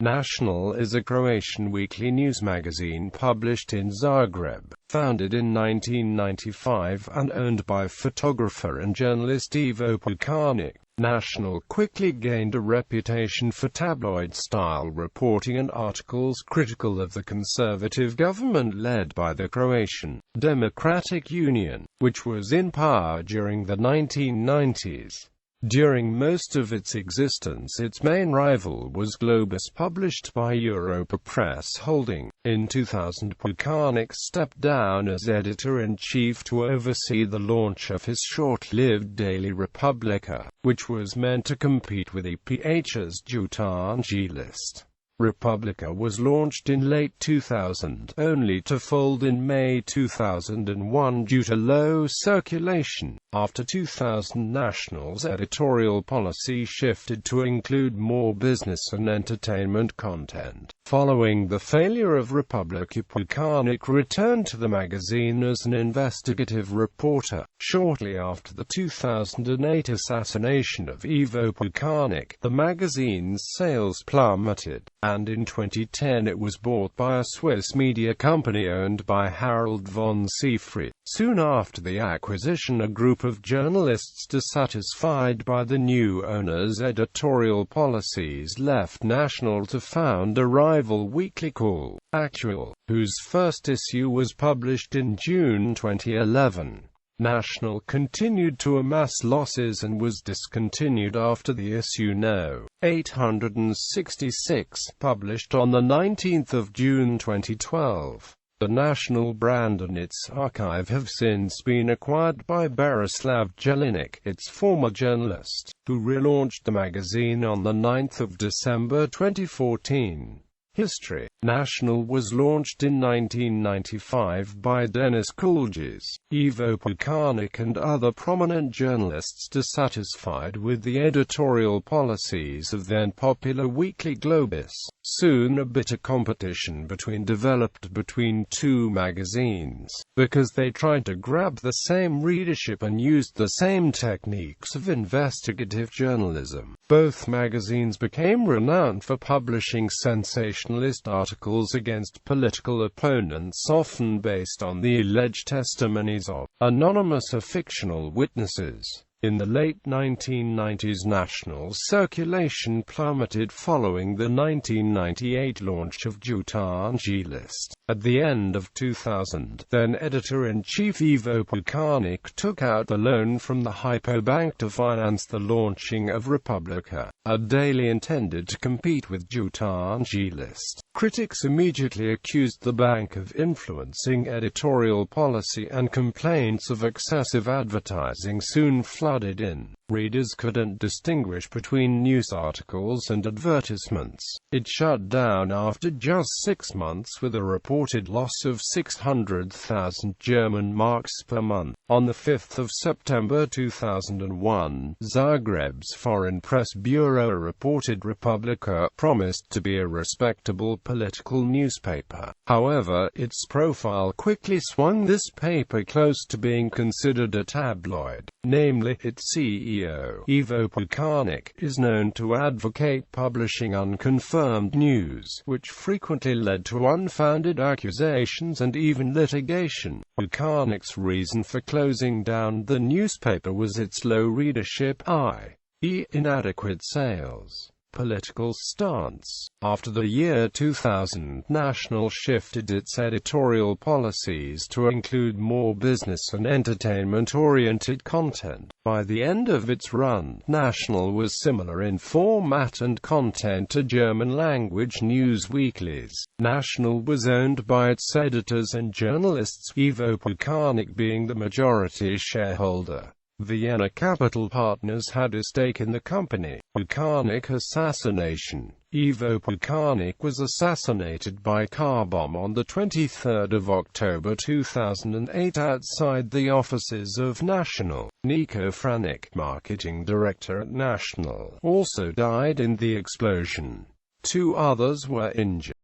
Nacional is a Croatian weekly news magazine published in Zagreb, founded in 1995 and owned by photographer and journalist Ivo Pukanić. Nacional quickly gained a reputation for tabloid-style reporting and articles critical of the conservative government led by the Croatian Democratic Union, which was in power during the 1990s. During most of its existence, its main rival was Globus, published by Europapress Holding. In 2000, Pukanić stepped down as editor-in-chief to oversee the launch of his short-lived daily Republika, which was meant to compete with EPH's Jutarnji list. Republika was launched in late 2000, only to fold in May 2001 due to low circulation. After 2000, Nacional's editorial policy shifted to include more business and entertainment content. Following the failure of Republika, Pukanić returned to the magazine as an investigative reporter. Shortly after the 2008 assassination of Ivo Pukanić, the magazine's sales plummeted, and in 2010 it was bought by a Swiss media company owned by Harald von Seefried. Soon after the acquisition, a group of journalists dissatisfied by the new owner's editorial policies left Nacional to found a rival weekly called Actual, whose first issue was published in June 2011. Nacional continued to amass losses and was discontinued after the issue No. 866, published on the 19th of June 2012. The Nacional brand and its archive have since been acquired by Berislav Jelinek, its former journalist, who relaunched the magazine on the 9th of December 2014. History. Nacional was launched in 1995 by Denis Kuljic, Ivo Pukanić and other prominent journalists dissatisfied with the editorial policies of then-popular weekly Globus. Soon a bitter competition developed between two magazines, because they tried to grab the same readership and used the same techniques of investigative journalism. Both magazines became renowned for publishing sensationalist articles against political opponents, often based on the alleged testimonies of anonymous or fictional witnesses. In the late 1990s, Nacional's circulation plummeted following the 1998 launch of Jutarnji list. At the end of 2000, then editor-in-chief Ivo Pukanić took out the loan from the Hypobank to finance the launching of Republika, a daily intended to compete with Jutarnji list. Critics immediately accused the bank of influencing editorial policy, and complaints of excessive advertising soon flooded in. Readers couldn't distinguish between news articles and advertisements. It shut down after just 6 months with a reported loss of 600,000 German marks per month. On the 5th of September 2001, Zagreb's Foreign Press Bureau reported Republika promised to be a respectable political newspaper. However, its profile quickly swung this paper close to being considered a tabloid. Namely, its CEO, Ivo Pukanić, is known to advocate publishing unconfirmed news, which frequently led to unfounded accusations and even litigation. Pukanić's reason for closing down the newspaper was its low readership, i.e., inadequate sales. Political stance. After the year 2000, Nacional shifted its editorial policies to include more business and entertainment-oriented content. By the end of its run, Nacional was similar in format and content to German-language news weeklies. Nacional was owned by its editors and journalists, Ivo Pukanić being the majority shareholder. Vienna Capital Partners had a stake in the company. Pukanić assassination. Ivo Pukanić was assassinated by car bomb on the 23rd of October 2008 outside the offices of Nacional. Nico Franic, marketing director at Nacional, also died in the explosion. 2 others were injured.